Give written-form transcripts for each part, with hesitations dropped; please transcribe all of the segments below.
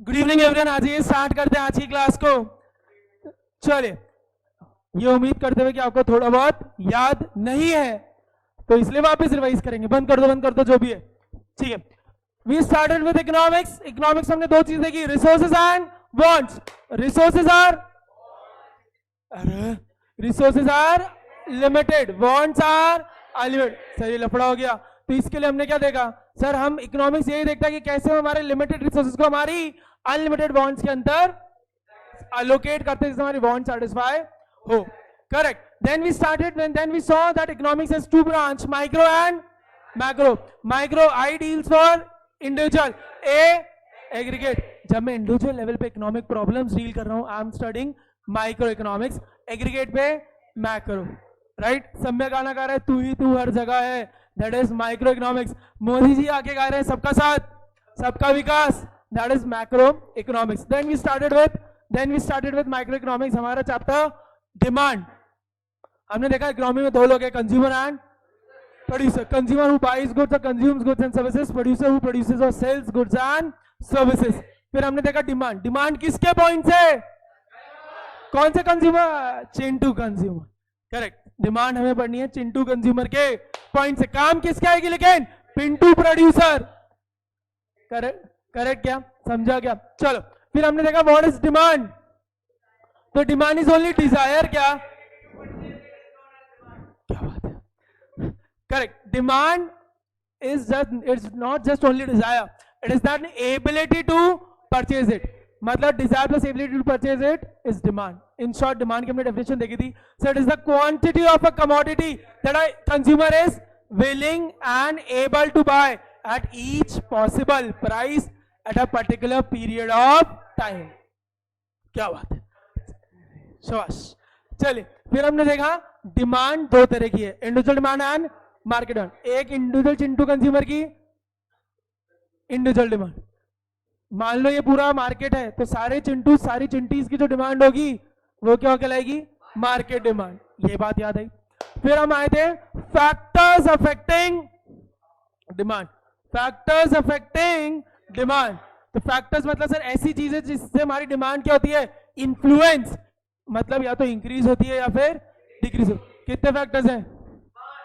Good evening everyone. आज ये start करते हैं आज की क्लास को। चलिए, ये उम्मीद करते हुए कि आपको थोड़ा बहुत याद नहीं है तो इसलिए वापस रिवाइज करेंगे। बंद कर दो जो भी है, ठीक है। We started with economics. Economics हमने दो चीजें की, resources and wants. Resources are limited, wants are unlimited. Sir ये लफड़ा हो गया, तो इसके लिए हमने क्या देखा? सर हम इकोनॉमिक्स यही देखता है कि कैसे हम हमारे लिमिटेड रिसोर्सेज को हमारी अनलिमिटेड वांट्स के अंदर allocate करते हैं जिससे हमारी वांट satisfy हो। Correct. Then we started then we saw that economics has two branch, micro and macro. Micro I deals for individual, a aggregate. जब मैं इंडिविजुअल लेवल पे इकोनॉमिक प्रॉब्लम्स डील कर रहा हूं, I am studying micro economics. Aggregate पे macro, right. सम्य गाना गा रहा है तू ही तू हर जगह है, that is micro economics. Modi ji आके गा रहे हैं सबका साथ सबका विकास, that is macro economics. Then we started with micro economics. हमारा चैप्टर डिमांड। हमने देखा इकोनॉमी में दो लोग हैं, consumer and producer. Consumer who buys goods और consumes goods and services, producer who produces और सेल्स गुड्स एंड सर्विसेज। फिर हमने देखा डिमांड। डिमांड किसके पॉइंट से? कौन से consumer? Chintu consumer, correct. Demand हमें पढ़नी है चिंटू कंज्यूमर के पॉइंट से। काम किसके आएगी लेकिन? पिंटू प्रोड्यूसर। करेक्ट क्या? समझा क्या? चलो, फिर हमने देखा व्हाट इज डिमांड। तो डिमांड इज ओनली डिजायर। क्या बात है, correct. Demand is just, it's not just only desire, it is that ability to purchase it. मतलब desire plus ability to purchase it is demand. In short, demand की हमने definition देखी थी। So it is the quantity of a commodity that a consumer is willing and able to buy at each possible price at a particular period of time. क्या बात है, शाबाश। चलिए, फिर हमने देखा डिमांड दो तरह की है, individual demand and market demand. एक इंडिविजुअल चिंटू कंज्यूमर की इंडिविजुअल डिमांड। मान लो ये पूरा मार्केट है तो सारे चिंटू सारी चिंटीज की जो डिमांड होगी वो क्या कहलाएगी? Market demand. ये बात याद आई। फिर हम आए थे factors affecting demand. Factors affecting demand. तो फैक्टर्स मतलब सर ऐसी चीजें जिससे हमारी डिमांड क्या होती है? इन्फ्लुएंस, मतलब या तो इंक्रीज होती है या फिर डिक्रीज होती है। कितने फैक्टर्स हैं?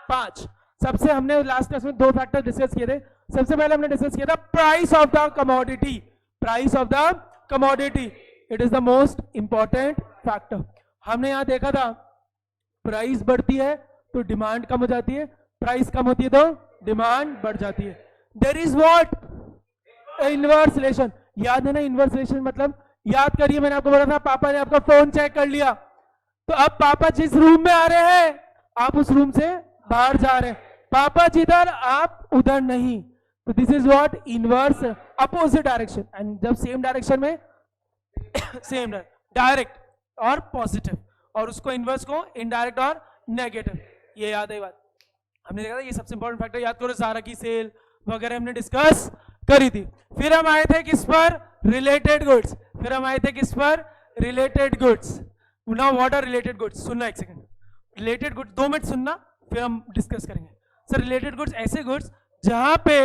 5। सबसे हमने लास्ट क्लास में 2 फैक्टर डिस्कस किए थे। सबसे पहले हमने डिस्कस किया था price of the commodity. Price of the commodity, it is the most important factor. हमने यहां देखा था प्राइस बढ़ती है तो डिमांड कम हो जाती है, प्राइस कम होती है तो डिमांड बढ़ जाती है। There is what? Inverse relation. याद है ना इनवर्स रिलेशन मतलब? याद करिए, मैंने आपको बोला था पापा ने आपका फोन चेक कर लिया, तो अब पापा जिस रूम में आ रहे हैं आप उस रूम से बाहर जा रहे हैं। पापा जिधर आप उधर नहीं, तो this is what? Inverse, opposite direction. And जब सेम डायरेक्शन में सेम डायरेक्ट और पॉजिटिव, और उसको इनवर्स को इनडायरेक्ट और नेगेटिव। ये याद है बात? हमने देखा था ये सबसे इंपॉर्टेंट फैक्टर याद करो। ज़ारा की सेल वगैरह हमने डिस्कस करी थी। फिर हम आए थे किस पर? Related goods. फिर हम आए थे किस पर? Related goods. Now what are related goods? सुनना एक सेकंड। रिलेटेड गुड्स 2 मिनट सुनना, फिर हम डिस्कस करेंगे। सर रिलेटेड गुड्स ऐसे गुड्स जहां पे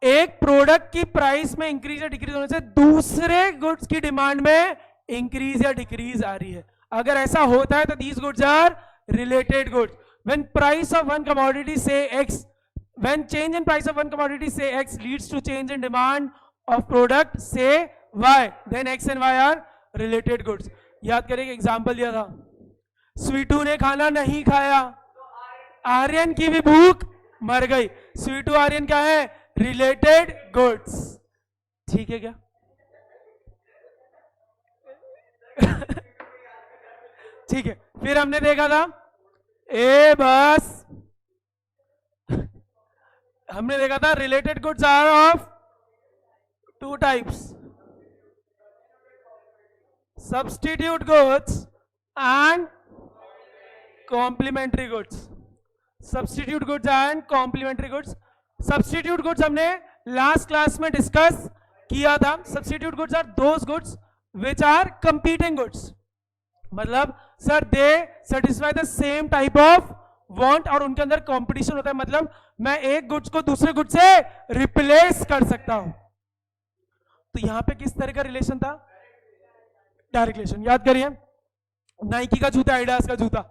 एक प्रोडक्ट की प्राइस में इंक्रीज या डिक्रीज होने से दूसरे गुड्स की डिमांड में इंक्रीज या डिक्रीज आ रही है। अगर ऐसा होता है तो these goods are related goods. When price of one commodity से X, when change in price of one commodity say x leads to change in demand of product say y, then x and y are related goods. याद करिए example दिया था, स्वीटू ने खाना नहीं खाया, आर्यन की भी भूख मर गई। स्वीटू आर्यन क्या है? Related goods. ठीक है क्या? ठीक है। फिर हमने देखा था बस हमने देखा था related goods are of 2 types, substitute goods and complementary goods. Substitute goods and complementary goods. Substitute goods हमने लास्ट क्लास में डिस्कस किया था। Substitute goods are those goods which are competing goods, मतलब sir they satisfy the same type of want और उनके अंदर competition होता है। मतलब मैं एक गुड्स को दूसरे गुड्स से रिप्लेस कर सकता हूं। तो यहां पे किस तरह का रिलेशन था? Direct relation. याद करिए, नाइकी का जूता, एडिडास का जूता,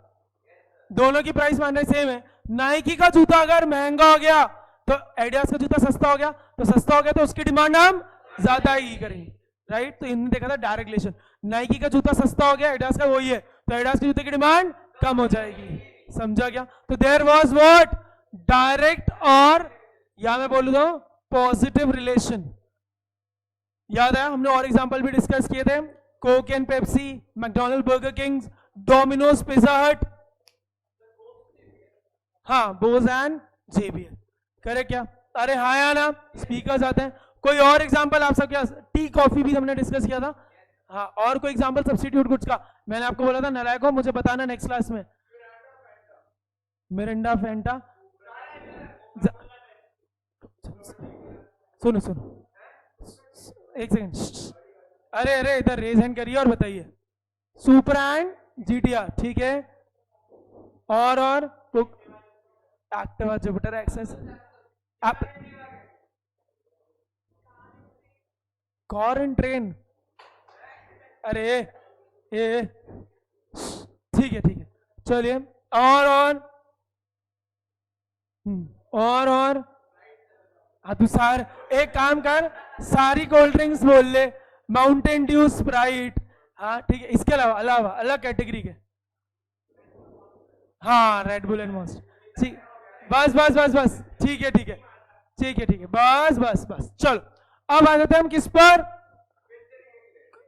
दोनों की प्राइस मान रहे सेम है। नाइकी का जूता अगर महंगा हो गया तो एडिडास का जूता सस्ता हो गया, तो सस्ता हो गया तो उसकी डिमांड हम ज्यादा ही करेंगे, राइट। तो इन्होंने देखा था डायरेक्ट रिलेशन, नाइकी का जूता सस्ता हो गया, एडिडास का वही है, तो एडिडास के जूते की डिमांड कम हो जाएगी। समझा क्या? तो देयर वाज व्हाट? डायरेक्ट, और या मैं बोलूं तो पॉजिटिव रिलेशन। याद है, हमने और एग्जांपल भी डिस्कस किए थे, Coke and Pepsi, McDonald, Burger Kings, Domino's, Pizza Hut, हाँ, बोज एंड जेबीएल। करेक्ट क्या? अरे हाँ या ना? स्पीकर्स आते हैं। कोई और एग्जांपल आप सबके पास? टी कॉफी भी हमने डिस्कस किया था। हाँ, और कोई एग्जांपल सब्स्टिट्यूट गुड्स का? मैंने आपको बोला था नालायक हो, मुझे बताना नेक्स्ट क्लास में। मिरिंडा, फेंटा, सुनो सुनो, एक सेकंड, अरे अरे इधर रेज हैंड करिए और बताइए। सुपर एंड जीटीआर, ठीक है। और एक्टिवा, जुपिटर एक्सेस, आप कार एंड ट्रेन, अरे ये ठीक है ठीक है, चलिए। और हाँ, तू सार एक काम कर, सारी कोल्ड ड्रिंक्स बोल ले, माउंटेन ड्यू, स्प्राइट, हाँ ठीक है। इसके अलावा अलावा अलग कैटेगरी के, हाँ, रेड बुल एंड मॉन्स्टर, ठीक। बस बस बस बस, ठीक है ठीक है ठीक है ठीक है, बस बस बस, चलो। अब आ जाते हैं हम किस पर?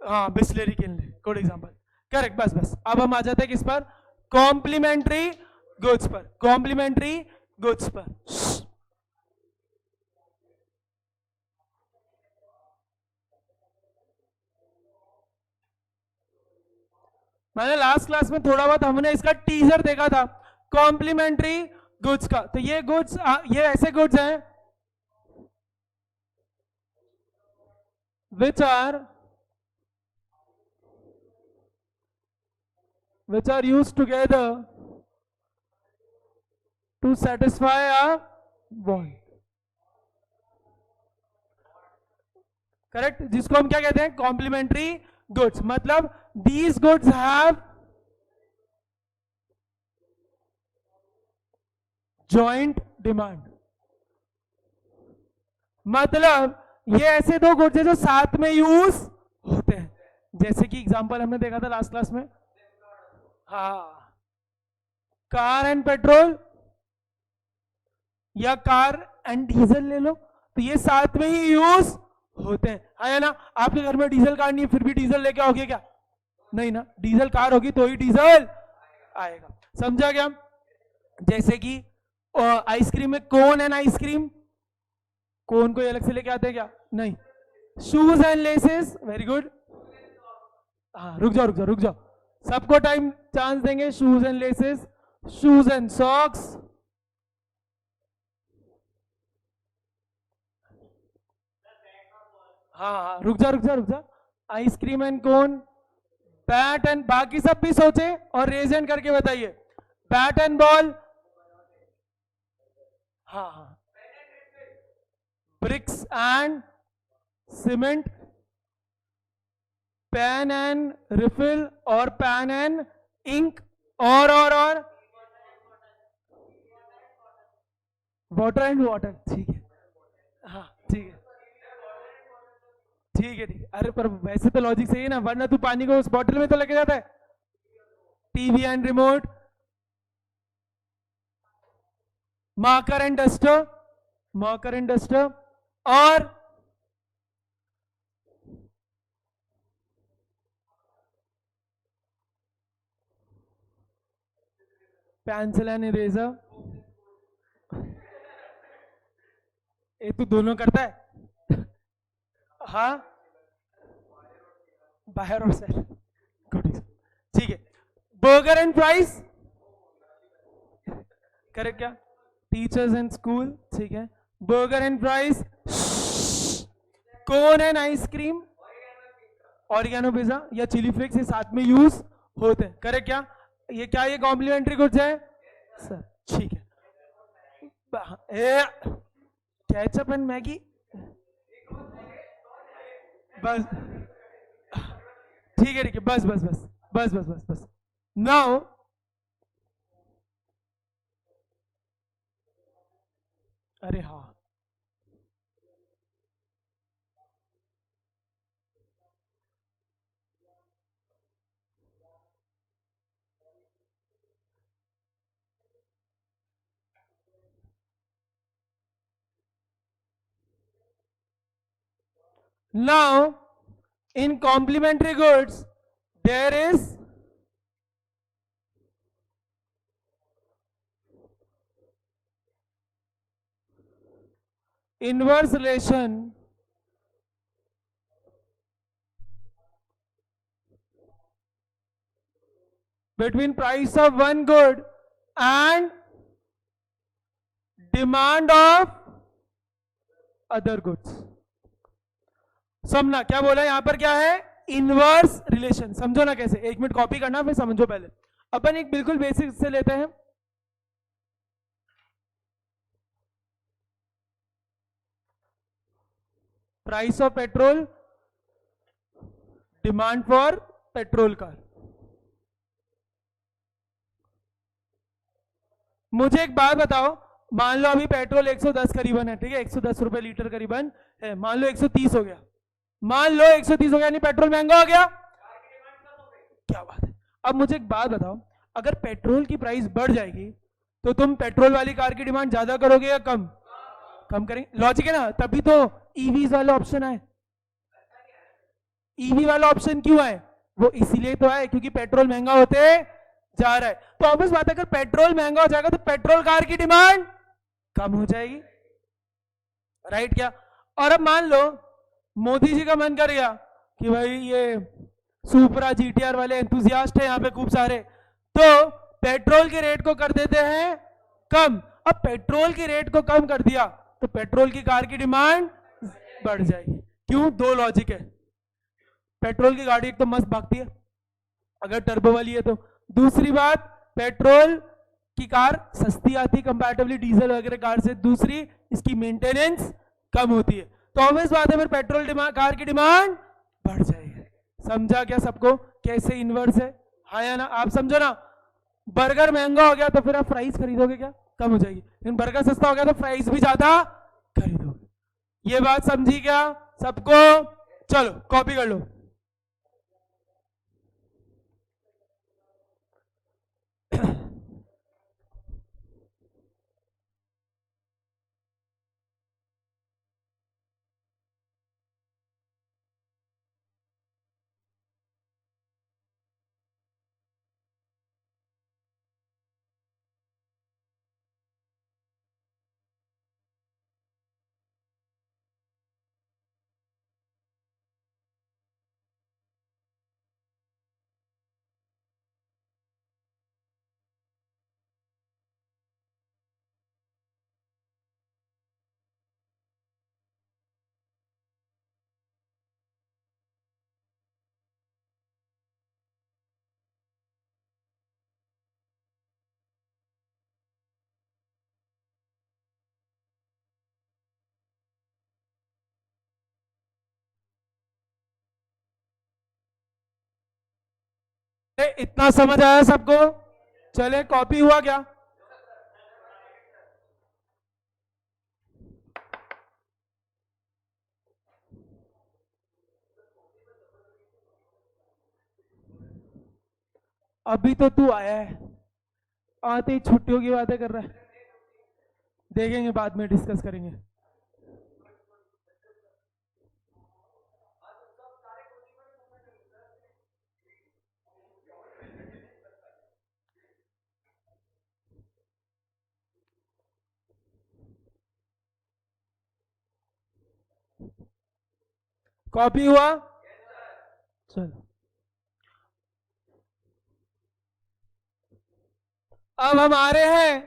हाँ, बिस्लेरी किन ले, गुड एग्जांपल, करेक्ट। बस बस, अब हम आ जाते हैं किस पर? कॉम्प्लीमेंट्री गुड्स पर, कॉम्प्लीमेंट्री गुड्स पर। मैंने लास्ट क्लास में थोड़ा बहुत हमने इसका टीजर देखा था, कॉम्प्लीमेंट्री गुड्स का। तो ये गुड्स, ये ऐसे गुड्स हैं which are used together to satisfy a want, correct, जिसको हम क्या कहते हैं? Complementary goods. मतलब these goods have joint demand, मतलब ये ऐसे दो गुड्स हैं जो साथ में यूज होते हैं। जैसे कि एग्जांपल हमने देखा था लास्ट क्लास में, हाँ, कार एंड पेट्रोल या कार एंड डीजल ले लो, तो ये साथ में ही यूज होते हैं, है ना। आपके घर में डीजल कार नहीं है, फिर भी डीजल लेके आओगे क्या? नहीं ना, डीजल कार होगी तो ही डीजल आएगा। समझा क्या? जैसे कि आइसक्रीम में कोन एंड आइसक्रीम, कोन को अलग से लेके आते हैं क्या? नहीं। Shoes and laces, very good, हाँ, रुक जाओ रुक जाओ रुक जाओ, सबको टाइम चांस देंगे। Shoes and laces, shoes and socks, हाँ हाँ, रुक जा रुक जा रुक जा, ice cream and cone, bat and, बाकी सब भी सोचे और रेज हैंड करके बताइए। बैट एंड बॉल, हाँ हाँ, bricks and cement, pen and refill और पेन एंड इंक, और वाटर एंड वाटर, ठीक है, हाँ ठीक है ठीक है ठीक है। अरे पर वैसे तो लॉजिक सही है ना, वरना तू पानी को उस बॉटल में तो लेके जाता है। TV and remote, marker and duster, marker and duster, और पेंसिल एंड इरेजर। ये तू दोनों करता है? हाँ, बाहर और सेल, गुड, ठीक है। बर्गर एंड फ्राइज, करेक्ट क्या? टीचर्स एंड स्कूल, ठीक है। Burger and fries, cone and ice cream, oregano pizza या चिली फ्लेक्स, ये साथ में यूज होते हैं, करेक्ट क्या? ये क्या, ये कॉम्प्लीमेंट्री गुड्स है सर, ठीक है। केचप एंड मैगी, बस ठीक है, बस बस बस बस बस बस बस नाउ अरे हाँ, now in complementary goods there is inverse relation between price of one good and demand of other goods. समझना क्या बोला यहां पर, क्या है इनवर्स रिलेशन, समझो ना कैसे, एक मिनट कॉपी करना फिर समझो पहले। अपन एक बिल्कुल बेसिक से लेते हैं, price of petrol, demand for petrol car. मुझे एक बात बताओ, मान लो अभी पेट्रोल 110 करीबन है, ठीक है, 110 रुपए लीटर करीबन है, मान लो 130 हो गया, मान लो 130 हो गया, नहीं पेट्रोल महंगा हो गया, क्या बात है। अब मुझे एक बात बताओ, अगर पेट्रोल की प्राइस बढ़ जाएगी तो तुम पेट्रोल वाली कार की डिमांड ज्यादा करोगे या कम? कम करेंगे, लॉजिक है ना, तभी तो ईवीज वाला ऑप्शन आए। ईवी वाला ऑप्शन क्यों आए? वो इसीलिए तो आए क्योंकि पेट्रोल महंगा होते जा रहा है। तो ऑब्वियस बात है, अगर पेट्रोल महंगा हो जाएगा तो पेट्रोल कार की डिमांड कम हो जाएगी, राइट क्या? और अब मान लो मोदी जी का मन कर गया कि भाई ये सुपरा जीटीआर वाले एंथुजियास्ट है यहाँ पे खूब सारे, तो पेट्रोल के रेट को कर देते हैं कम। अब पेट्रोल के रेट को कम कर दिया तो पेट्रोल की कार की डिमांड बढ़ जाएगी। क्यों? दो लॉजिक है, पेट्रोल की गाड़ी एक तो मस्त भागती है अगर टर्बो वाली है तो, दूसरी बात पेट्रोल की कार सस्ती आती है कंपैरेटिवली डीजल वगैरह कार से, दूसरी इसकी मेंटेनेंस कम होती है, तो ऑब्वियस बात है फिर पेट्रोल कार की डिमांड बढ़ जाएगी। समझा क्या सबको कैसे इनवर्स है? हाँ या ना? आप समझो ना, बर्गर महंगा हो गया तो फिर आप फ्राइज खरीदोगे क्या? कम हो जाएगी, लेकिन बर्गर सस्ता हो गया तो फ्राइज भी ज्यादा खरीदोगे। ये बात समझी क्या सबको? चलो कॉपी कर लो। इतना समझ आया सबको? चले कॉपी हुआ क्या? अभी तो तू आया है, आते ही छुट्टियों की बातें कर रहा है, देखेंगे बाद में डिस्कस करेंगे। कॉपी हुआ? चलो अब हम आ रहे हैं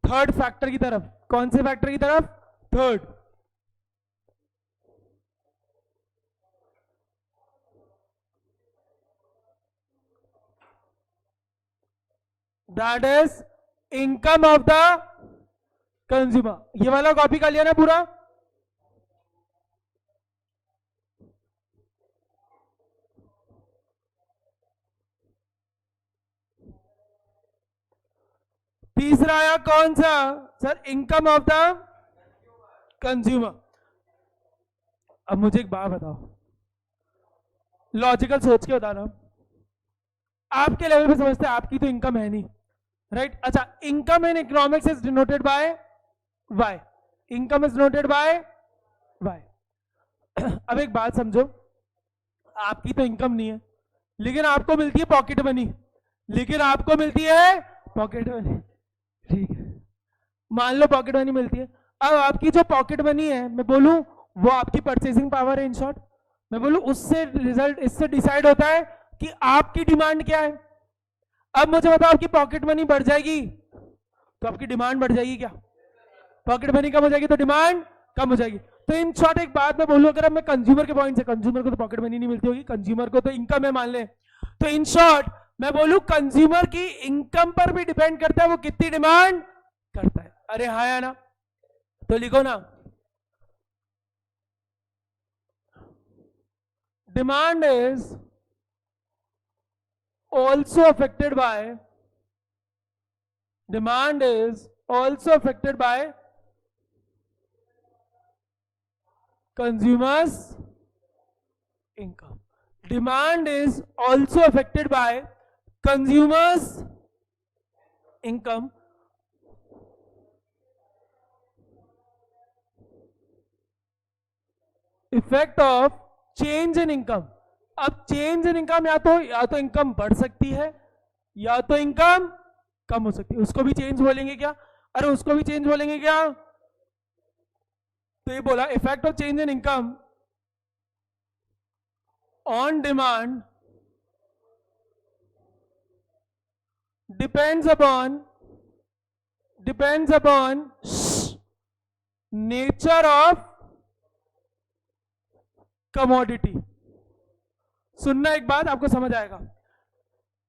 थर्ड फैक्टर की तरफ। कौन से फैक्टर की तरफ? Third. That is income of the consumer. ये वाला कॉपी कर लिया ना पूरा? तीसरा आया कौन सा sir, income of the consumer. अब मुझे एक बात बताओ, लॉजिकल सोच के बताना, आपके लेवल पे समझते हैं, आपकी तो इनकम है नहीं, राइट? अच्छा, income in economics is denoted by Y, income is denoted by Y. अब एक बात समझो, आपकी तो इनकम नहीं है, लेकिन आपको मिलती है पॉकेट मनी, लेकिन आपको मिलती है पॉकेट मनी, ठीक है, मान लो पॉकेट मनी मिलती है। अब आपकी जो पॉकेट मनी है, मैं बोलूं वो आपकी परचेसिंग पावर है, इन शॉर्ट मैं बोलूं उससे रिजल्ट, इससे डिसाइड होता है कि आपकी डिमांड क्या है। अब मुझे बताओ, आपकी पॉकेट मनी बढ़ जाएगी तो आपकी डिमांड बढ़ जाएगी क्या? पॉकेट मनी कम हो जाएगी तो डिमांड कम हो जाएगी। तो इन शॉर्ट एक बात मैं बोलूं, अगर मैं कंज्यूमर के पॉइंट से, कंज्यूमर को तो पॉकेट मनी नहीं मिलती होगी, कंज्यूमर को तो इनकम है मान ले, तो इन शॉर्ट मैं बोलूं कंज्यूमर की इनकम पर भी डिपेंड करता है वो कितनी डिमांड करता है। अरे हाँ या ना? तो लिखो ना, demand is also affected by, demand is also affected by consumers income. Demand is also affected by consumers income. Effect of change in income. अब चेंज इन इनकम या तो इनकम बढ़ सकती है या तो इनकम कम हो सकती है, उसको भी चेंज बोलेंगे क्या? अरे उसको भी चेंज बोलेंगे क्या? तो ये बोला effect of change in income on demand depends upon nature of commodity. सुनना एक बात, आपको समझ आएगा।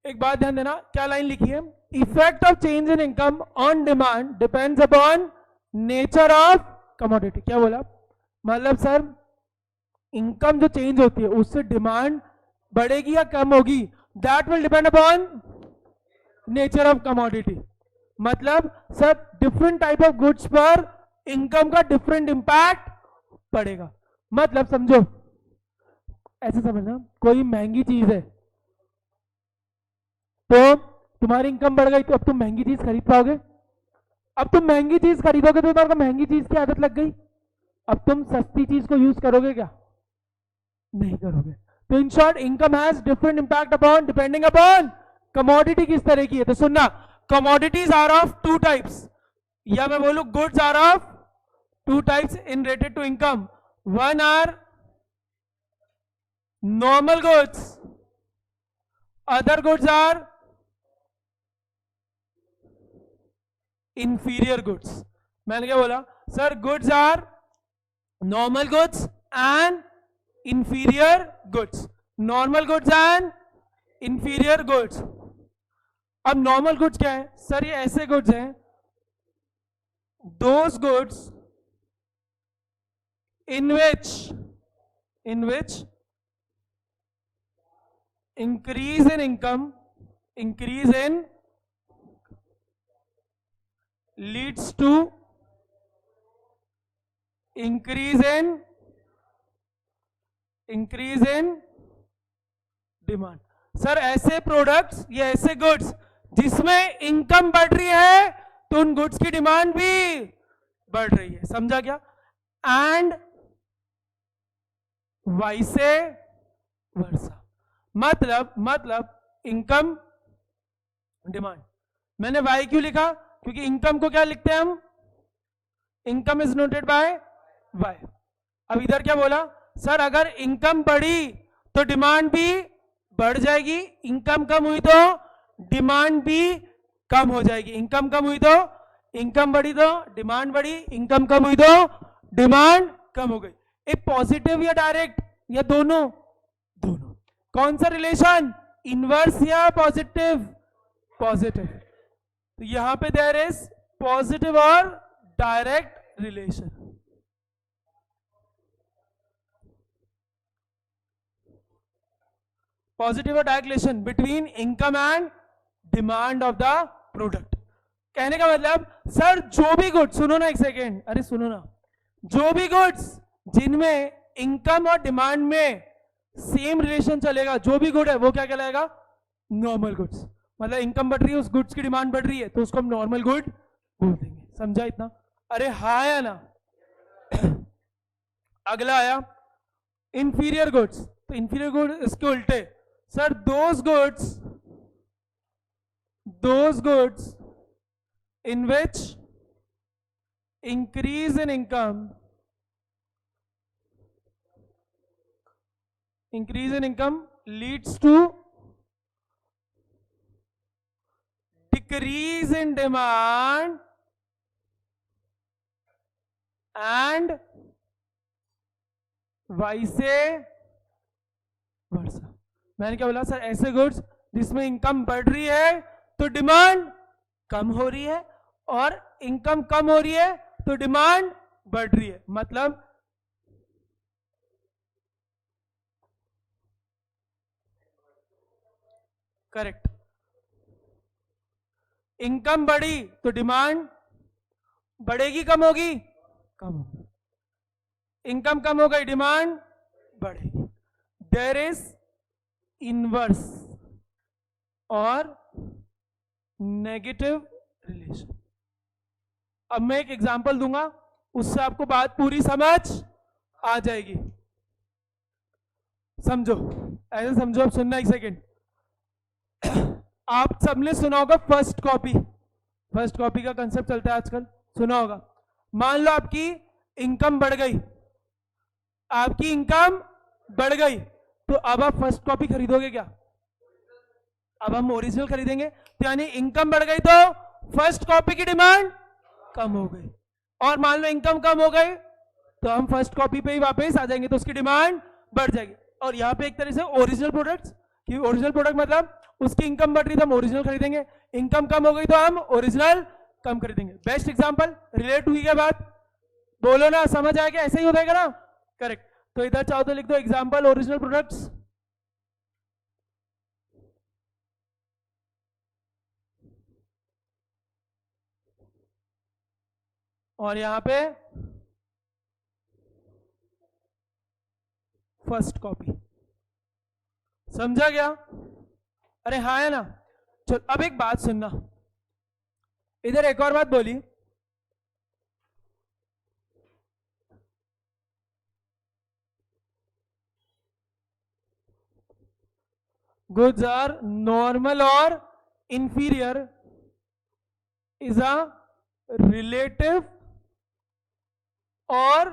एक बात ध्यान देना, क्या लाइन लिखी है? Effect of change in income on demand depends upon nature of commodity. क्या बोला? मतलब सर इनकम जो चेंज होती है उससे डिमांड बढ़ेगी या कम होगी, that will depend upon nature of commodity. मतलब sir different type of goods पर इनकम का डिफरेंट इंपैक्ट पड़ेगा। मतलब समझो, ऐसे समझना, कोई महंगी चीज है तो तुम्हारी इनकम बढ़ गई तो अब तुम महंगी चीज खरीद पाओगे। अब तुम महंगी चीज खरीदोगे तो तुम्हारे महंगी चीज की आदत लग गई, अब तुम सस्ती चीज को यूज करोगे क्या? नहीं करोगे। तो in short income has different impact upon, depending upon commodity किस तरह की है। तो सुनना, commodities are of two types, या मैं बोलूं goods are of two types in related to income. One are normal goods, other goods are inferior goods। मैंने क्या बोला sir? goods are normal goods and inferior goods, normal goods and inferior goods। अब normal goods क्या है sir? ये ऐसे goods हैं, those goods in which increase in income leads to increase in demand. Sir ऐसे प्रोडक्ट्स या ऐसे goods जिसमें इनकम बढ़ रही है तो उन गुड्स की डिमांड भी बढ़ रही है। समझा क्या? एंड वाइसे वर्सा। मतलब इनकम डिमांड। मैंने वाई क्यों लिखा? क्योंकि इनकम को क्या लिखते हैं हम? Income is noted by Y. अब इधर क्या बोला सर? अगर इनकम बढ़ी तो डिमांड भी बढ़ जाएगी, इनकम कम हुई तो डिमांड भी कम हो जाएगी। इनकम कम हुई तो इनकम बढ़ी तो डिमांड बढ़ी, इनकम कम हुई तो डिमांड कम हो गई। एक पॉजिटिव या डायरेक्ट या दोनों? दोनों। कौन सा रिलेशन? इनवर्स या पॉजिटिव? पॉजिटिव। तो यहां पे देयर इज पॉजिटिव और डायरेक्ट रिलेशन। पॉजिटिव और direct relation between income and demand of the product. कहने का मतलब सर जो भी गुड्स, सुनो ना एक सेकेंड, अरे सुनो ना, जो भी गुड्स जिनमें इनकम और डिमांड में सेम रिलेशन चलेगा, जो भी गुड है वो क्या कहलाएगा? Normal goods. मतलब इनकम बढ़ रही है, उस गुड्स की डिमांड बढ़ रही है, तो उसको हम नॉर्मल गुड बोल देंगे। समझा इतना? अरे हाँ या ना? अगला आया इंफीरियर गुड्स। तो इंफीरियर गुड इसके उल्टे, sir those goods in which increase in income leads to decrease in demand and vice versa। मैंने क्या बोला सर? ऐसे गुड्स जिसमें इनकम बढ़ रही है तो डिमांड कम हो रही है, और इनकम कम हो रही है तो डिमांड बढ़ रही है। मतलब करेक्ट, इनकम बढ़ी तो डिमांड बढ़ेगी कम होगी? कम होगी। इनकम कम हो गई, डिमांड बढ़ेगी। देयर इज इनवर्स और नेगेटिव रिलेशन। अब मैं एक एग्जांपल दूंगा, उससे आपको बात पूरी समझ आ जाएगी। समझो, ऐसे समझो, अब सुनना एक सेकेंड। आप सबने सुना होगा फर्स्ट कॉपी, फर्स्ट कॉपी का कंसेप्ट चलता है आजकल, सुना होगा। मान लो आपकी इनकम बढ़ गई, आपकी इनकम बढ़ गई, तो अब आप फर्स्ट कॉपी खरीदोगे क्या? अब हम ओरिजिनल खरीदेंगे। तो यानी इनकम बढ़ गई तो फर्स्ट कॉपी की डिमांड कम हो गई, और मान लो इनकम कम हो गई तो हम फर्स्ट कॉपी पे ही वापस आ जाएंगे, तो उसकी डिमांड बढ़ जाएगी। और यहाँ पे एक तरह से ओरिजिनल प्रोडक्ट्स, कि ओरिजिनल प्रोडक्ट मतलब उसकी इनकम बढ़ रही तो हम ओरिजिनल खरीदेंगे, इनकम कम हो गई तो हम ओरिजिनल कम खरीदेंगे। बेस्ट एग्जांपल, रिलेट हुई क्या बात? बोलो ना, समझ आया क्या? ऐसे ही हो जाएगा ना? करेक्ट। तो इधर चाहो तो लिख दो एग्जांपल ओरिजिनल प्रोडक्ट्स, और यहां पे फर्स्ट कॉपी। समझा गया? अरे हाँ है ना? चलो अब एक बात सुनना, इधर एक और बात बोली, गुड्स आर नॉर्मल और इंफीरियर इज अ रिलेटिव और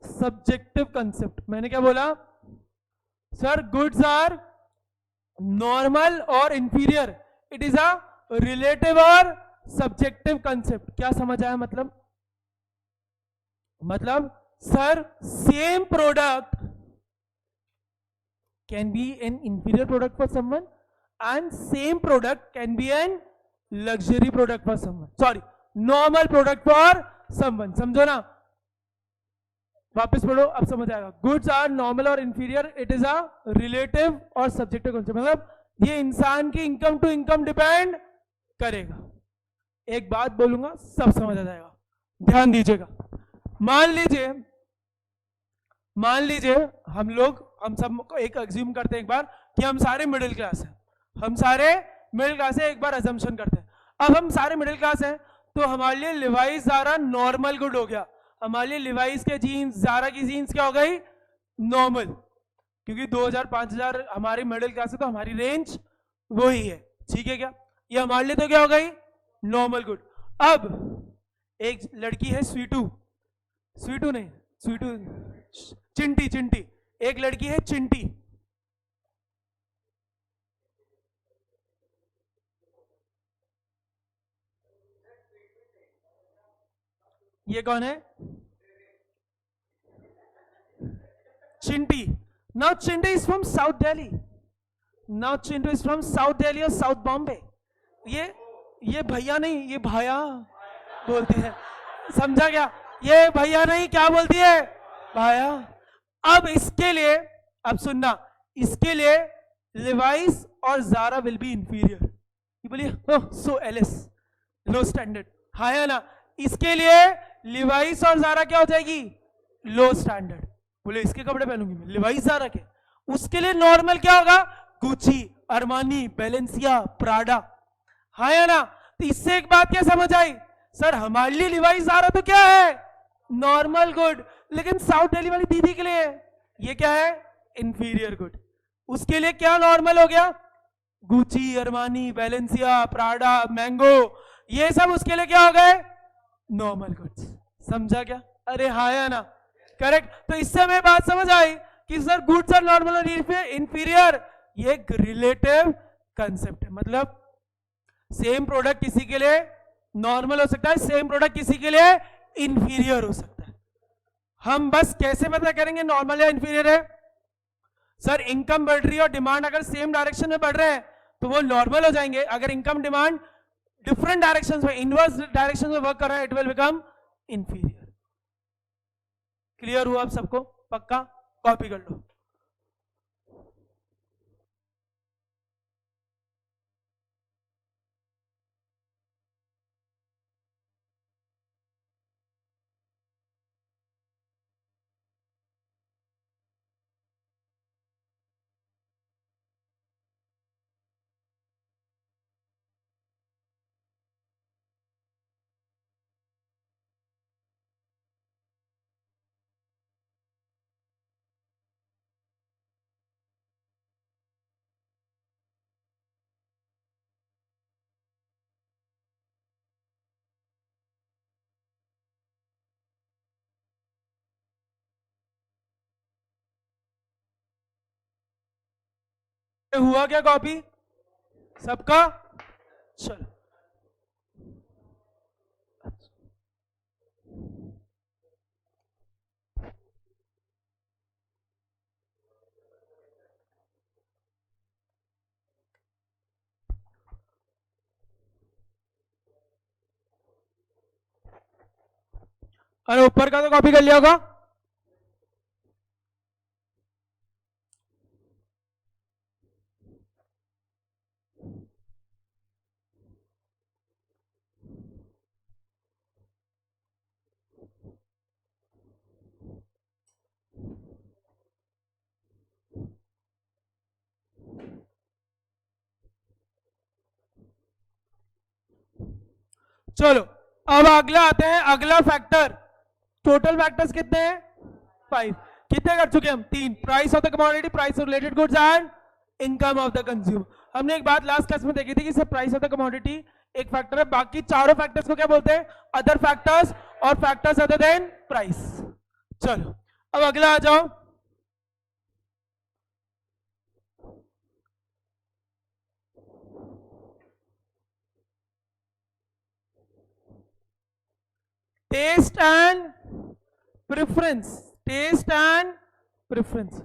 सब्जेक्टिव कंसेप्ट। मैंने क्या बोला? सर गुड्स आर नॉर्मल और inferior, it is a relative और सब्जेक्टिव कंसेप्ट। क्या समझ आया? मतलब sir same product can be N inferior product for someone and same product can be an luxury product for someone, sorry normal product for someone। समझो ना? वापस पढ़ो, अब समझ आएगा। गुड्स आर नॉर्मल और inferior, it is a relative और subjective concept. मतलब ये इंसान की इनकम टू इनकम डिपेंड करेगा। एक बात बोलूंगा, सब समझ आ जाएगा, ध्यान दीजिएगा। मान लीजिए हम सब एक एज्यूम करते हैं एक बार कि हम सारे मिडिल क्लास हैं, एक बार अजम्पशन करते हैं। अब हम सारे मिडिल क्लास हैं, तो हमारे लिए लिवाइस ज़ारा नॉर्मल गुड हो गया, हमारे लिए लिवाइस के जीन्स, ज़ारा की जीन्स क्या हो गई? नॉर्मल, क्योंकि 2000-5000 हमारी मिडिल क्लास है, तो हमारी रेंज वही है। ठीक है क्या? ये हमारे लिए तो क्या हो गई? Normal good. अब एक लड़की है चिंटी, एक लड़की है चिंटी। ये कौन है? Chinti. Now Chinti is from south Delhi, और साउथ बॉम्बे। ये भैया नहीं, ये भाया बोलती है। समझा क्या? ये भैया नहीं, क्या बोलती है? भाया। अब इसके लिए, अब सुनना, इसके लिए लिवाइस और ज़ारा विल बी इंफीरियर। ये बोलिए सो एलिस, लो स्टैंडर्ड, हाँ या ना? इसके लिए लिवाइस और ज़ारा क्या हो जाएगी? लो स्टैंडर्ड। बोले इसके कपड़े पहनूंगी मैं, लिवाइस ज़ारा के। उसके लिए नॉर्मल क्या होगा? गुची, अरमानी, बैलेंसिया, प्राडा, हाँ या ना? तो इससे एक बात क्या समझ आई? सर हमारे लिए लिवाइस ज़ारा तो क्या है? नॉर्मल गुड, लेकिन साउथ दिल्ली वाली दीदी के लिए ये क्या है? Inferior good. उसके लिए क्या नॉर्मल हो गया? Gucci, Armani, Balenciaga, Prada, mango, ये सब उसके लिए क्या हो गए? Normal goods. समझा क्या? अरे हाँ या ना? करेक्ट। तो इससे हमें बात समझ आई कि सर गुड्स और नॉर्मल और इंफीरियर ये एक रिलेटिव कंसेप्ट है। मतलब सेम प्रोडक्ट किसी के लिए नॉर्मल हो सकता है, सेम प्रोडक्ट किसी के लिए इंफीरियर हो सकता है। हम बस कैसे पता करेंगे नॉर्मल या इंफीरियर है? सर इनकम बढ़ रही है और डिमांड अगर सेम डायरेक्शन में बढ़ रहे हैं तो वो नॉर्मल हो जाएंगे। अगर इनकम डिमांड डिफरेंट डायरेक्शंस में, इनवर्स डायरेक्शन में वर्क कर रहा है, it will become inferior. Clear हुआ आप सबको? पक्का? कॉपी कर लो। हुआ क्या कॉपी सबका? चलो अरे ऊपर का तो कॉपी कर लिया होगा। चलो अब अगला आते हैं, अगला फैक्टर। टोटल फैक्टर्स कितने हैं? 5। कितने कर चुके हम? 3। Price of the commodity, price of related goods and income of the consumer. हमने एक बात लास्ट क्लास में देखी थी कि सिर्फ प्राइस ऑफ द कमोडिटी एक फैक्टर है, बाकी चारों फैक्टर्स को क्या बोलते हैं? अदर फैक्टर्स, और फैक्टर्स अदर देन प्राइस। चलो अब अगला आ जाओ। Taste and preference, taste and preference.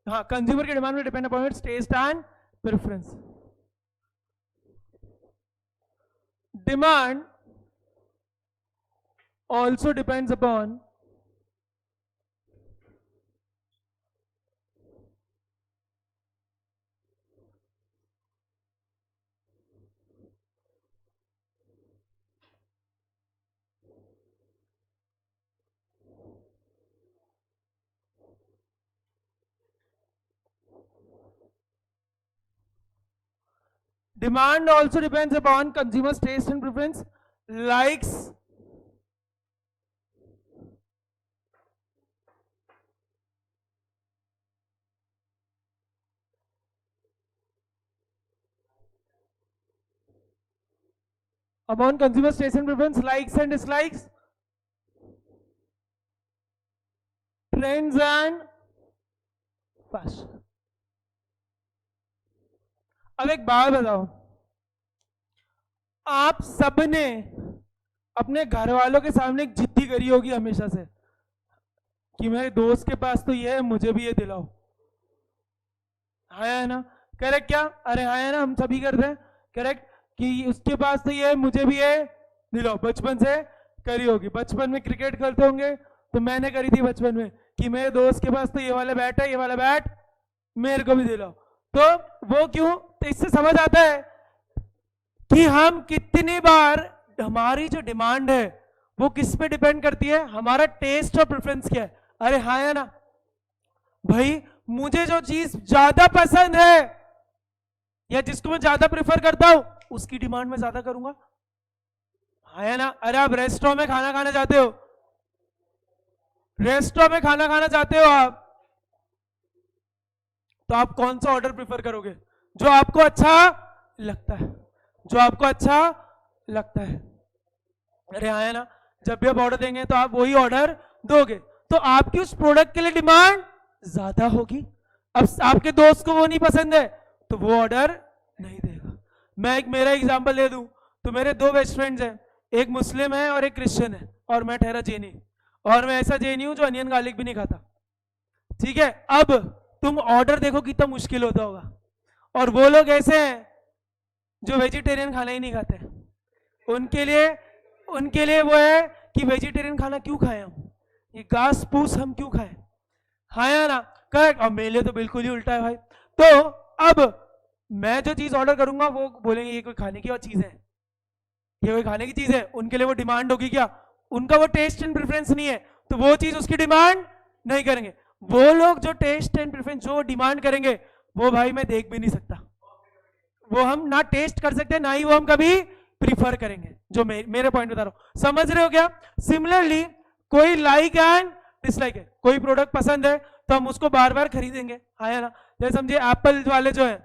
हाँ, कंज्यूमर की डिमांड में depend upon its taste and preference. Demand also depends upon demand also depends upon consumers taste and preference, likes upon consumers taste and preference, likes and dislikes, trends and fashion। अब एक बात बताओ, आप सबने अपने घर वालों के सामने एक जिद्दी करी होगी हमेशा से कि मेरे दोस्त के पास तो ये है, मुझे भी ये दिलाओ। हाँ है ना? करेक्ट क्या? अरे हाँ है ना? हम सभी करते हैं करेक्ट कि उसके पास तो ये है, मुझे भी ये दिलाओ। बचपन से करी होगी। बचपन में क्रिकेट खेलते होंगे तो मैंने करी थी बचपन में कि मेरे दोस्त के पास तो ये वाला बैट है, ये वाला बैट मेरे को भी दिलाओ। तो वो क्यों, तो इससे समझ आता है कि हम कितनी बार, हमारी जो डिमांड है वो किस पे डिपेंड करती है, हमारा टेस्ट और प्रेफरेंस क्या है। अरे हाँ या ना भाई, मुझे जो चीज ज्यादा पसंद है या जिसको मैं ज्यादा प्रेफर करता हूं उसकी डिमांड में ज्यादा करूंगा, हाँ या ना। अरे आप रेस्टोरेंट में खाना खाना चाहते हो, रेस्टोरेंट में खाना खाना चाहते हो आप, तो आप कौन सा ऑर्डर प्रेफर करोगे, जो आपको अच्छा लगता है, जो आपको अच्छा लगता है। अरे हाँ ना, जब भी आप ऑर्डर देंगे तो आप वही ऑर्डर दोगे, तो आपकी उस प्रोडक्ट के लिए डिमांड ज्यादा होगी। अब आपके दोस्त को वो नहीं पसंद है तो वो ऑर्डर नहीं देगा। मैं एक मेरा एग्जांपल दे दूं तो मेरे दो बेस्ट फ्रेंड्स हैं, एक मुस्लिम है और एक क्रिश्चियन है, और मैं ठहरा जैनी, और मैं ऐसा जैनी हूं जो अनियन गार्लिक भी नहीं खाता, ठीक है। अब तुम ऑर्डर देखो कितना मुश्किल होता होगा, और वो लोग ऐसे हैं जो वेजिटेरियन खाना ही नहीं खाते, उनके लिए वो है कि वेजिटेरियन खाना क्यों खाएं हम, ये घास फूस हम क्यों खाएं, हाँ या ना, करेक्ट। और मेरे लिए तो बिल्कुल ही उल्टा है भाई। तो अब मैं जो चीज ऑर्डर करूंगा वो बोलेंगे ये कोई खाने की और चीज है, ये कोई खाने की चीज है, उनके लिए वो डिमांड होगी क्या, उनका वो टेस्ट एंड प्रेफरेंस नहीं है तो वो चीज उसकी डिमांड नहीं करेंगे। वो लोग जो टेस्ट एंड प्रेफरेंस जो डिमांड करेंगे वो भाई मैं देख भी नहीं सकता, वो हम ना टेस्ट कर सकते ना ही वो हम कभी प्रीफर करेंगे, जो मेरे पॉइंट बता रहा हूं, समझ रहे हो क्या। सिमिलरली कोई लाइक एंड डिसलाइक है, कोई प्रोडक्ट पसंद है तो हम उसको बार बार खरीदेंगे, हाँ या ना। जैसे समझिए एप्पल वाले जो है,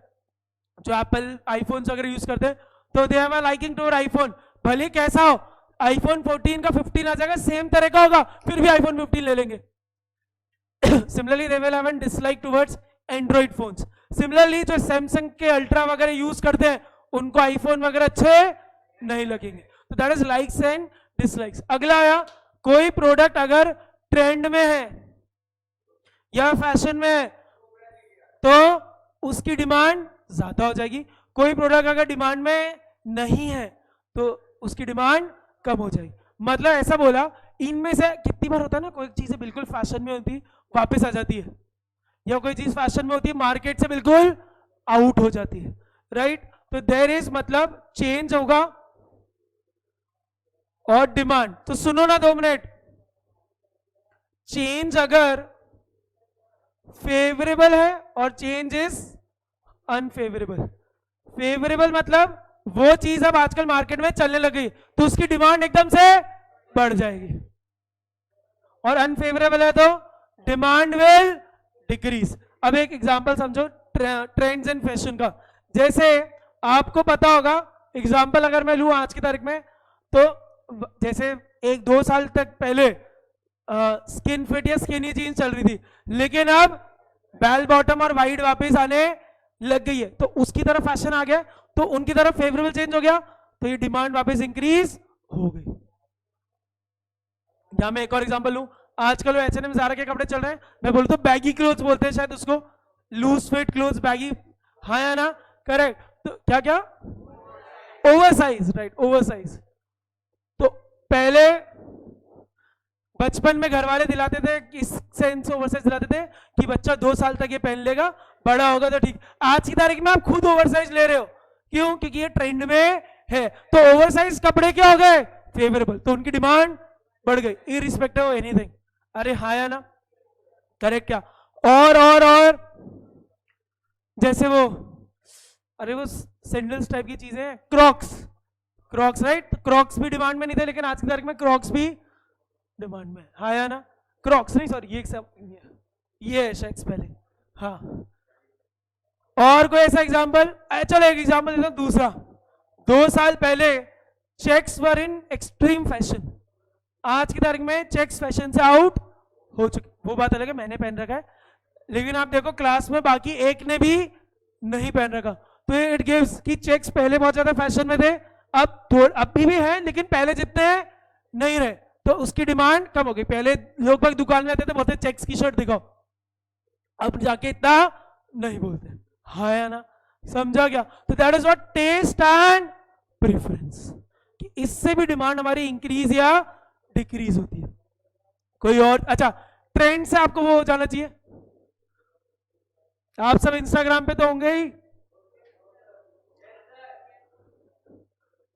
जो एप्पल आईफोन वगैरह यूज करते हैं तो they have a liking to iPhone, भले कैसा हो, आईफोन 14 का 15 आ जाएगा सेम तरह का होगा फिर भी आईफोन 15 ले लेंगे। Similarly they will have an dislike towards Android phones. Similarly जो सैमसंग के अल्ट्रा वगैरह यूज करते हैं उनको आईफोन वगैरह अच्छे नहीं लगेंगे, तो that is likes and dislikes. अगला आया, कोई प्रोडक्ट अगर ट्रेंड में है या फैशन में है तो उसकी डिमांड ज्यादा हो जाएगी, कोई प्रोडक्ट अगर डिमांड में नहीं है तो उसकी डिमांड कम हो जाएगी। मतलब ऐसा बोला, इनमें से कितनी बार होता है ना, कोई चीजें बिल्कुल फैशन में होती वापस आ जाती है, या कोई चीज फैशन में होती है मार्केट से बिल्कुल आउट हो जाती है, राइट। तो देयर इज मतलब चेंज होगा और डिमांड। तो सुनो ना 2 मिनट, चेंज अगर फेवरेबल है और चेंज इज अनफेवरेबल, फेवरेबल मतलब वो चीज अब आजकल मार्केट में चलने लगी तो उसकी डिमांड एकदम से बढ़ जाएगी, और अनफेवरेबल है तो डिमांड विल डिक्रीज। अब एक एग्जांपल समझो ट्रेंड्स एंड फैशन का, जैसे आपको पता होगा, एग्जांपल अगर मैं लूं आज की तारीख में, तो जैसे 1-2 साल तक पहले स्किन फिट या स्किनी जीन्स चल रही थी, लेकिन अब बेल बॉटम और वाइड वापस आने लग गई है, तो उसकी तरफ फैशन आ गया, तो उनकी तरफ फेवरेबल चेंज हो गया, तो ये डिमांड वापस इंक्रीज हो गई। यहां मैं एक और एग्जांपल लूं, आजकल H&M ज़ारा के कपड़े चल रहे हैं, मैं बोलता हूं बैगी क्लोथ्स बोलते हैं शायद उसको, लूज फिट क्लोथ्स बैगी, हाँ या ना, करेक्ट। तो क्या क्या, over size, right, over size. तो पहले बचपन में घर वाले दिलाते थे, किस सेंस ओवर साइज दिलाते थे कि बच्चा 2 साल तक ये पहन लेगा, बड़ा होगा तो ठीक। आज की तारीख में आप खुद ओवर साइज ले रहे हो, क्यों, क्योंकि ये ट्रेंड में है, तो ओवर साइज कपड़े क्या हो गए, फेवरेबल, तो उनकी डिमांड बढ़ गई इररिस्पेक्टिव ऑफ एनीथिंग। अरे हाँ या ना, करेक्ट क्या। और जैसे वो, अरे वो सैंडल्स टाइप की चीजें हैं, क्रॉक्स, राइट, क्रॉक्स भी डिमांड में नहीं थे, लेकिन आज की तारीख में क्रॉक्स भी डिमांड में, हाँ या ना। क्रॉक्स नहीं, सॉरी, ये है शायद स्पेलिंग, हाँ। और कोई ऐसा एग्जांपल, चलो एक एग्जांपल देता हूं दूसरा। 2 साल पहले checks were in extreme fashion, आज की तारीख में चेक्स फैशन से आउट हो चुके, वो बात अलग है, मैंने पहन रखा है, लेकिन आप देखो क्लास में बाकी एक ने भी नहीं पहन रखा, तो इट गिव्स कि चेक्स पहले बहुत ज्यादा फैशन में थे, अब अभी भी है लेकिन पहले जितने नहीं रहे, तो उसकी डिमांड कम हो गई। पहले लोग बाग दुकान में आते थे, बोलते चेक्स की शर्ट दिखाओ, अब जाके इतना नहीं बोलते, हाँ या ना, समझा क्या। तो that is what taste and preference, कि इससे भी डिमांड हमारी इंक्रीज या डिक्रीज होती है। कोई और, अच्छा, ट्रेंड से आपको वो जाना चाहिए, आप सब इंस्टाग्राम पे तो होंगे ही,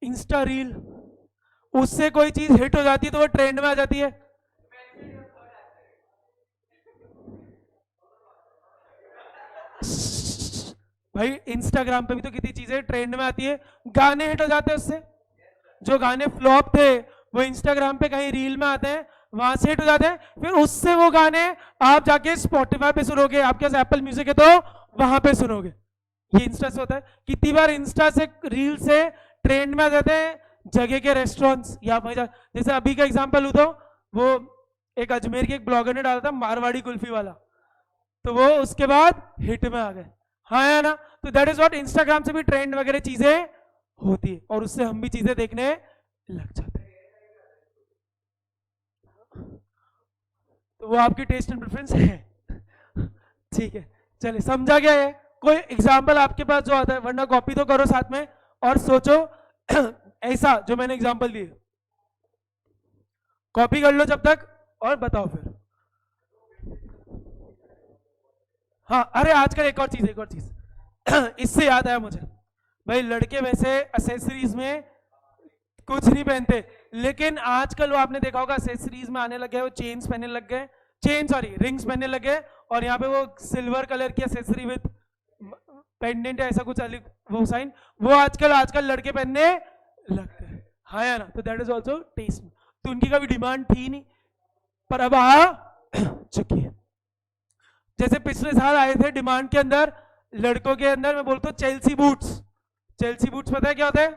इंस्टा रील, उससे कोई चीज हिट हो जाती है तो वो ट्रेंड में आ जाती है। भाई इंस्टाग्राम पे भी तो कितनी चीजें ट्रेंड में आती है, गाने हिट हो जाते हैं उससे, जो गाने फ्लॉप थे वो इंस्टाग्राम पे कहीं रील में आते हैं, वहां से हिट हो जाते हैं, फिर उससे वो गाने आप जाके स्पॉटिफाई पे सुनोगे, आपके पास एप्पल म्यूजिक है तो वहां पे सुनोगे। ये इंस्टा से होता है। कितनी बार इंस्टा से रील से ट्रेंड में आ जाते हैं जगह के रेस्टोरेंट्स, या जैसे अभी का एग्जांपल लूं तो वो एक अजमेर के एक ब्लॉगर ने डाला था मारवाड़ी कुल्फी वाला, तो वो उसके बाद हिट में आ गए। हाँ या ना? तो दैट इज व्हाट, इंस्टाग्राम से भी ट्रेंड वगैरह चीजें होती है और उससे हम भी चीजें देखने लग जाते हैं। तो वो आपकी टेस्ट एंड प्रेफरेंस है। ठीक है, चलिए समझा गया है। कोई एग्जाम्पल आपके पास जो आता है, वरना कॉपी तो करो साथ में और सोचो ऐसा जो मैंने एग्जाम्पल दिए, कॉपी कर लो जब तक और बताओ फिर। हाँ, अरे आजकल एक और चीज इससे याद आया मुझे, भाई लड़के वैसे एसेसरीज में कुछ नहीं पहनते, लेकिन आजकल वो आपने देखा होगा एसेसरीज में आने लगे, वो चेन्स पहनने लग गए, रिंग्स पहनने लगे, और यहाँ पे वो सिल्वर कलर की एसेसरी विद पेंडेंट ऐसा कुछ अलग वो साइन, वो आजकल लड़के पहनने लगते हैं। हाँ या ना? तो दैट इज ऑल्सो टेस्ट। तो उनकी कभी डिमांड थी नहीं पर अब आ चुकी है। जैसे पिछले साल आए थे डिमांड के अंदर, लड़कों के अंदर, मैं बोलता हूँ चेल्सी बूट्स पता है क्या होता है?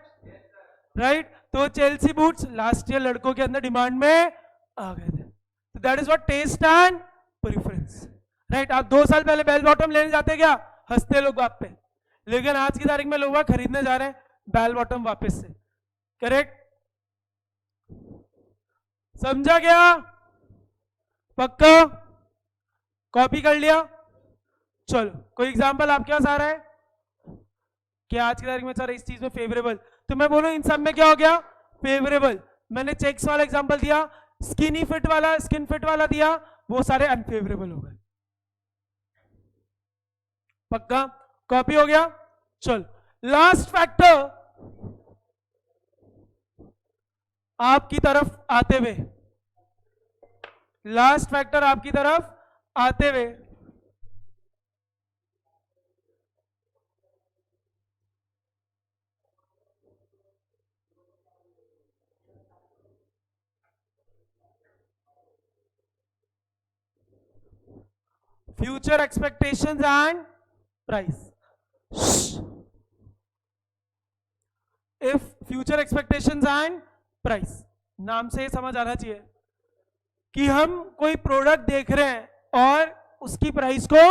राइट, तो चेल्सी बूट्स लास्ट ईयर लड़कों के अंदर डिमांड में आ गए थे। तो that is what taste and preference. Right, आप 2 साल पहले बेल बॉटम लेने जाते क्या, हंसते लोग आप पे, लेकिन आज की तारीख में लोग खरीदने जा रहे हैं बेल बॉटम वापस से। करेक्ट, समझा गया? पक्का? कॉपी कर लिया? चलो, कोई एग्जांपल आपके पास आ रहा है कि आज की तारीख में सर इस चीज में फेवरेबल, तो मैं बोलूं इन सब में क्या हो गया, फेवरेबल। मैंने चेक्स वाला एग्जांपल दिया, स्किन फिट वाला दिया, वो सारे अनफेवरेबल हो गए। पक्का? कॉपी हो गया? चल, लास्ट फैक्टर आपकी तरफ आते हुए, future expectations and price. If future expectations and price, नाम से समझ आना चाहिए कि हम कोई प्रोडक्ट देख रहे हैं और उसकी प्राइस को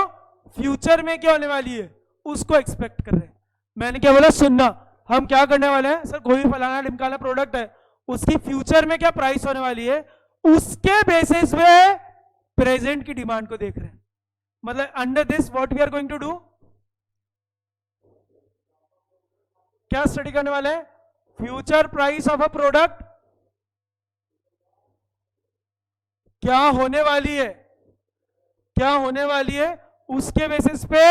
फ्यूचर में क्या होने वाली है उसको एक्सपेक्ट कर रहे हैं। मैंने क्या बोला, सुनना, हम क्या करने वाले हैं सर, कोई फलाना ढिमकाना प्रोडक्ट है, उसकी फ्यूचर में क्या प्राइस होने वाली है, उसके बेसिस पे प्रेजेंट की डिमांड को देख रहे हैं। मतलब under this what we are going to do, क्या स्टडी करने वाले हैं, future price of a product क्या होने वाली है, उसके बेसिस पे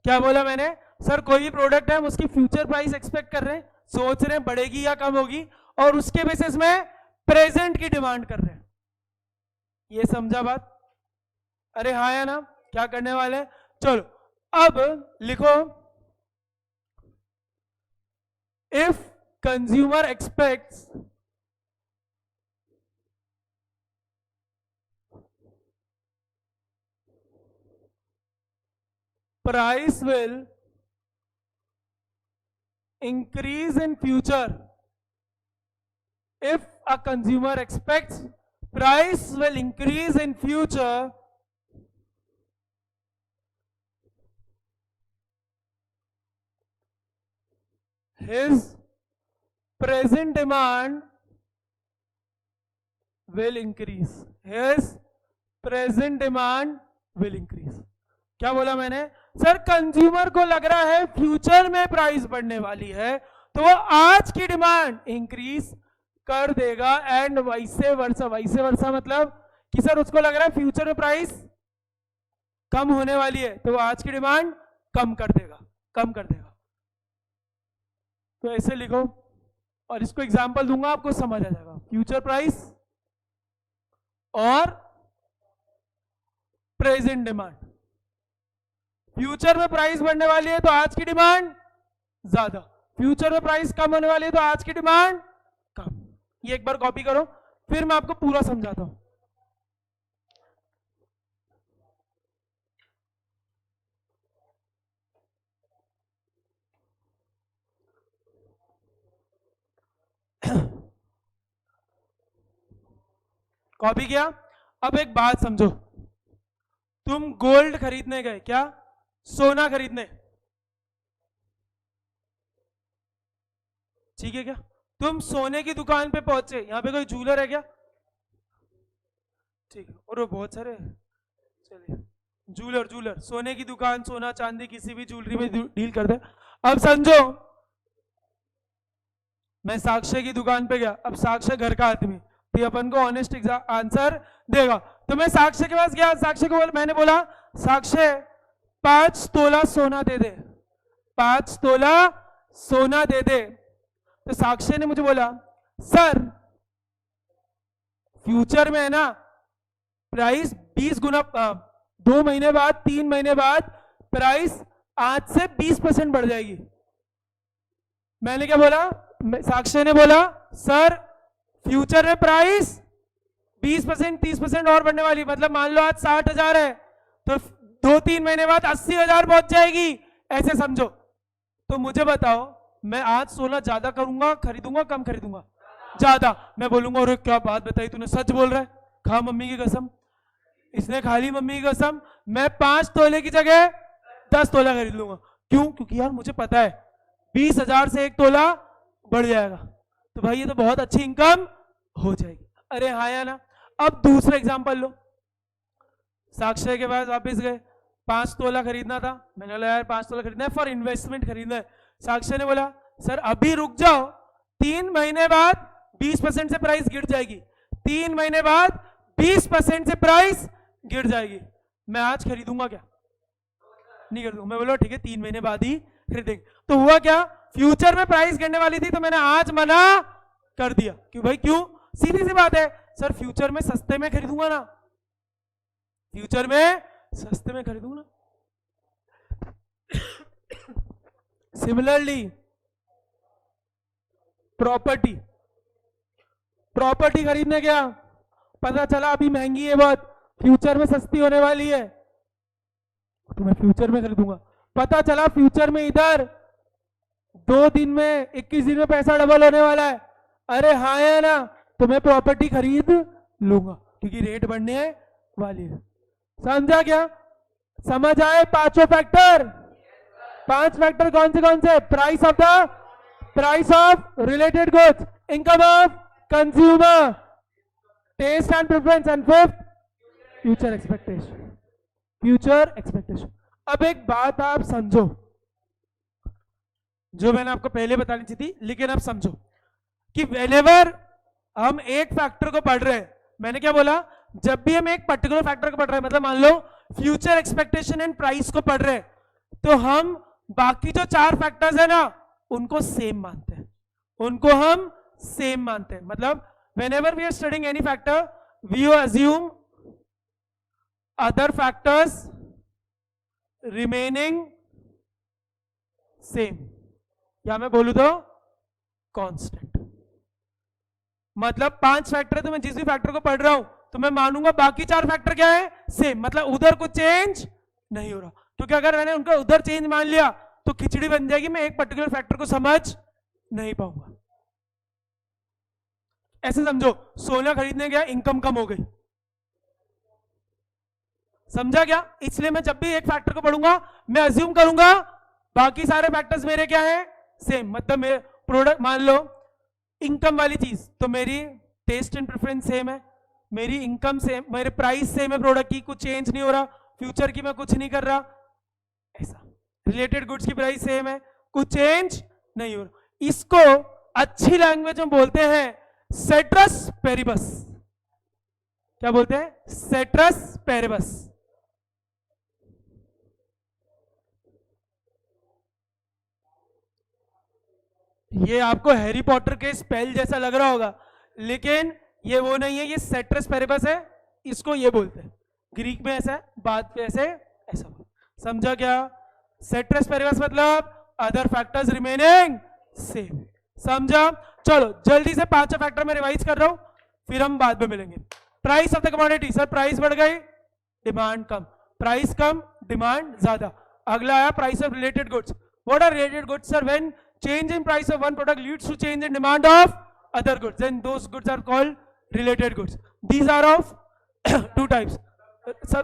क्या बोला मैंने, सर कोई भी प्रोडक्ट है हम उसकी फ्यूचर प्राइस एक्सपेक्ट कर रहे हैं, सोच रहे हैं बढ़ेगी या कम होगी, और उसके बेसिस में प्रेजेंट की डिमांड कर रहे हैं। ये समझा बात? अरे हाँ या ना? क्या करने वाले हैं? चलो अब लिखो, if consumer aspects price will increase in future, if a consumer expects price will increase in future, his present demand will increase, क्या बोला मैंने, सर कंज्यूमर को लग रहा है फ्यूचर में प्राइस बढ़ने वाली है तो वो आज की डिमांड इंक्रीज कर देगा, एंड वैसे वर्षा मतलब कि सर उसको लग रहा है फ्यूचर में प्राइस कम होने वाली है, तो वो आज की डिमांड कम कर देगा, कम कर देगा। तो ऐसे लिखो और इसको एग्जांपल दूंगा, आपको समझ आ जाएगा। फ्यूचर प्राइस और प्रेजेंट डिमांड। फ्यूचर में प्राइस बढ़ने वाली है तो आज की डिमांड ज्यादा, फ्यूचर में प्राइस कम होने वाली है तो आज की डिमांड कम। ये एक बार कॉपी करो, फिर मैं आपको पूरा समझाता हूं। कॉपी किया। अब एक बात समझो, तुम गोल्ड खरीदने गए, क्या सोना खरीदने, ठीक है क्या? तुम सोने की दुकान पे पहुंचे, यहां पे कोई ज्वेलर है क्या? ठीक है, और वो बहुत सारे, चलिए ज्वेलर, ज्वेलर सोने की दुकान, सोना चांदी किसी भी ज्वेलरी में डील कर दे। अब समझो मैं साक्ष्य की दुकान पे गया, अब साक्ष्य घर का आदमी, तो अपन को ऑनेस्ट आंसर देगा। तो मैं साक्ष्य के पास गया, साक्ष्य को मैंने बोला साक्ष्य 5 तोला सोना दे दे, 5 तोला सोना दे दे। तो साक्ष्य ने मुझे बोला सर फ्यूचर में है ना प्राइस 20 गुना, 2 महीने बाद 3 महीने बाद प्राइस आज से 20% बढ़ जाएगी। मैंने क्या बोला, साक्ष्य ने बोला सर फ्यूचर में प्राइस 20% 30% और बढ़ने वाली, मतलब मान लो आज 60,000 है तो 2-3 महीने बाद 80,000 पहुंच जाएगी, ऐसे समझो। तो मुझे बताओ मैं आज सोना ज्यादा करूंगा, खरीदूंगा कम खरीदूंगा? ज्यादा। मैं बोलूंगा अरे क्या बात बताई तूने, सच बोल रहा है, खा मम्मी की कसम। इसने खा ली मम्मी की कसम, मैं 5 तोले की जगह 10 तोला खरीद लूंगा। क्यों? क्योंकि यार मुझे पता है 20,000 से 1 तोला बढ़ जाएगा, तो भाई ये तो बहुत अच्छी इनकम हो जाएगी। अरे हाँ या ना। अब दूसरा एग्जांपल लो, साक्ष्य के पास वापस गए, 5 तोला खरीदना था, मैंने बोला यार 5 तोला खरीदना है, फॉर इन्वेस्टमेंट खरीदना है। साक्ष्य ने बोला सर अभी रुक जाओ, 3 महीने बाद 20% से प्राइस गिर जाएगी, 3 महीने बाद 20% से प्राइस गिर जाएगी, मैं आज खरीदूंगा क्या? नहीं खरीदूंगा। मैं बोला ठीक है 3 महीने बाद ही खरीदेंगे। तो हुआ क्या, फ्यूचर में प्राइस गिरने वाली थी तो मैंने आज मना कर दिया। क्यों भाई? क्यों? सीधी सी बात है सर, फ्यूचर में सस्ते में खरीदूंगा ना, फ्यूचर में सस्ते में खरीदूंगा ना। सिमिलरली प्रॉपर्टी, प्रॉपर्टी खरीदने गया, पता चला अभी महंगी है बहुत, फ्यूचर में सस्ती होने वाली है तो मैं फ्यूचर में खरीदूंगा। पता चला फ्यूचर में इधर 2 दिन में 21 दिन में पैसा डबल होने वाला है, अरे हाँ है ना, तो मैं प्रॉपर्टी खरीद लूंगा क्योंकि रेट बढ़ने वाली है। समझा क्या? समझ आए? 5 फैक्टर, 5 फैक्टर कौन से? Price of related goods, income of consumer, taste and preference, and 5th future expectation, future expectation. अब एक बात आप समझो जो मैंने आपको पहले बतानी चाहिए थी, लेकिन अब समझो कि व्हेनेवर हम एक फैक्टर को पढ़ रहे हैं, मैंने क्या बोला, जब भी हम एक पर्टिकुलर फैक्टर को पढ़ रहे हैं, मतलब मान लो फ्यूचर एक्सपेक्टेशन एंड प्राइस को पढ़ रहे हैं, तो हम बाकी जो 4 फैक्टर्स है ना उनको सेम मानते हैं, उनको हम सेम मानते हैं। मतलब whenever we are studying any factor we assume other factors remaining same, या मैं बोलूं तो कांस्टेंट। मतलब 5 फैक्टर है तो मैं जिस भी फैक्टर को पढ़ रहा हूं तो मैं मानूंगा बाकी 4 फैक्टर क्या है, सेम, मतलब उधर कुछ चेंज नहीं हो रहा। क्योंकि अगर मैंने उनका उधर चेंज मान लिया तो खिचड़ी बन जाएगी, मैं एक पर्टिकुलर फैक्टर को समझ नहीं पाऊंगा। ऐसे समझो, सोना खरीदने गया, इनकम कम हो गई, समझा क्या? इसलिए मैं जब भी एक फैक्टर को पढ़ूंगा मैं अज्यूम करूंगा बाकी सारे फैक्टर्स मेरे क्या है, सेम। मतलब मेरे प्रोडक्ट, मान लो इनकम वाली चीज, तो मेरी टेस्ट एंड प्रेफरेंस सेम है, मेरी इनकम सेम, मेरे प्राइस सेम है प्रोडक्ट की, कुछ चेंज नहीं हो रहा, फ्यूचर की मैं कुछ नहीं कर रहा, ऐसा। रिलेटेड गुड्स की प्राइस सेम है, कुछ चेंज नहीं हो रहा। इसको अच्छी लैंग्वेज में बोलते हैं सेट्रस पेरिबस। क्या बोलते हैं? Citrus Paribas. ये आपको हैरी पॉटर के स्पेल जैसा लग रहा होगा, लेकिन ये वो नहीं है, ये सेट्रस पेरिबस है, इसको ये बोलते हैं। ग्रीक में ऐसा है, बात पे ऐसे ऐसा। समझा क्या? सेट्रस पेरिबस मतलब अदर फैक्टर्स रिमेनिंग सेम। समझा? चलो जल्दी से पांचों फैक्टर में रिवाइज कर रहा हूं, फिर हम बाद में मिलेंगे। Price of the commodity, sir price बढ़ गई, डिमांड कम, प्राइस कम, डिमांड ज्यादा। अगला आया price of related goods. What are related goods sir? When change in price of one product leads to change in demand of other goods, then those goods are called related goods. These are of two types,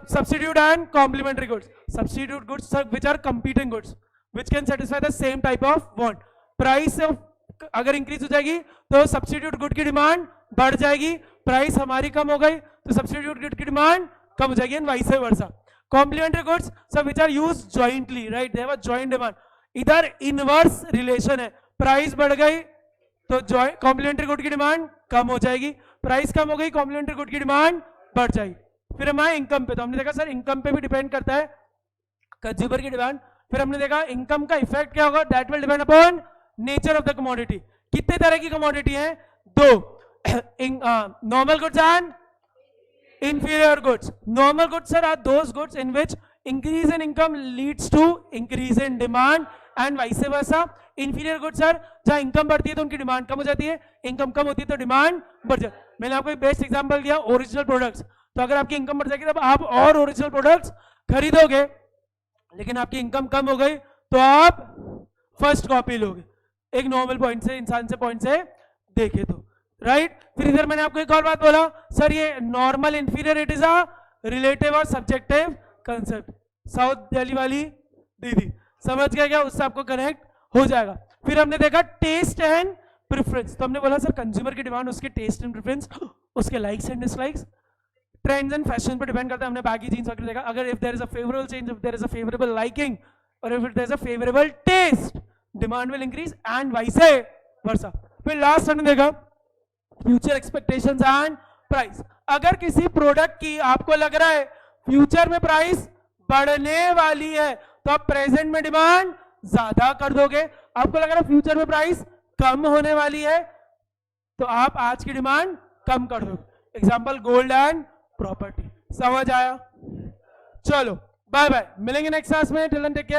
substitute and complementary goods. Substitute goods which are competing goods which can satisfy the same type of want. Price of अगर increase हो जाएगी तो substitute good की demand बढ़ जाएगी, price हमारी कम हो गई तो सब्स्टिट्यूट गुड की डिमांड कम हो जाएगी, and vice versa. Complementary goods सब which are use jointly, right, they have a joint demand. इधर इनवर्स रिलेशन है, प्राइस बढ़ गई तो कॉम्प्लीमेंट्री गुड की डिमांड कम हो जाएगी, प्राइस कम हो गई कॉम्प्लीमेंट्री गुड की डिमांड बढ़ जाएगी. फिर हमारे इनकम पे, तो हमने देखा सर इनकम पे भी डिपेंड करता है कंज्यूमर की डिमांड. फिर हमने देखा इनकम का इफेक्ट क्या होगा, that will depend upon nature of the commodity. कितने तरह की कमोडिटी है? दो, normal goods and inferior goods. Normal goods are those goods in which increase in income leads to increase in demand and vice versa. Inferior goods are जहाँ income बढ़ती है तो उनकी डिमांड कम हो जाती है, इनकम कम होती है तो डिमांड बढ़ जाती है. मैंने आपको एक बेस्ट एग्जांपल दिया ओरिजिनल प्रोडक्ट्स. तो अगर आपकी इनकम बढ़ जाएगी तब आप और ओरिजिनल प्रोडक्ट्स खरीदोगे, लेकिन आपकी इनकम कम हो गई तो आप फर्स्ट कॉपी लोगे. एक नॉर्मल पॉइंट से, इंसान से पॉइंट से देखे तो, राइट. फिर इधर मैंने आपको एक और बात बोला सर, ये normal inferior it is a relative और सब्जेक्टिव कंसेप्ट. साउथ दिल्ली वाली दीदी समझ गया क्या? उससे आपको कनेक्ट हो जाएगा. फिर हमने देखा टेस्ट एंड प्रेफरेंस. तो हमने बोला सर कंज्यूमर की डिमांड, उसके टेस्ट एंड प्रेफरेंस, उसके likes and dislikes, trends and fashion पर डिपेंड करता है. हमने बैगी जीन्स वगैरह देखा. अगर if there is a favourable change, if there is a favourable liking or if there is a favourable taste, demand will increase and vice versa. फिर last हमने देखा फ्यूचर एक्सपेक्टेशंस एंड प्राइस. अगर किसी product की आपको लग रहा है फ्यूचर में प्राइस बढ़ने वाली है तो आप प्रेजेंट में डिमांड ज्यादा कर दोगे. आपको लग रहा है फ्यूचर में प्राइस कम होने वाली है तो आप आज की डिमांड कम कर दोगे. Example gold and property. समझ आया? चलो बाय बाय, मिलेंगे नेक्स्ट क्लास में. Till then take care.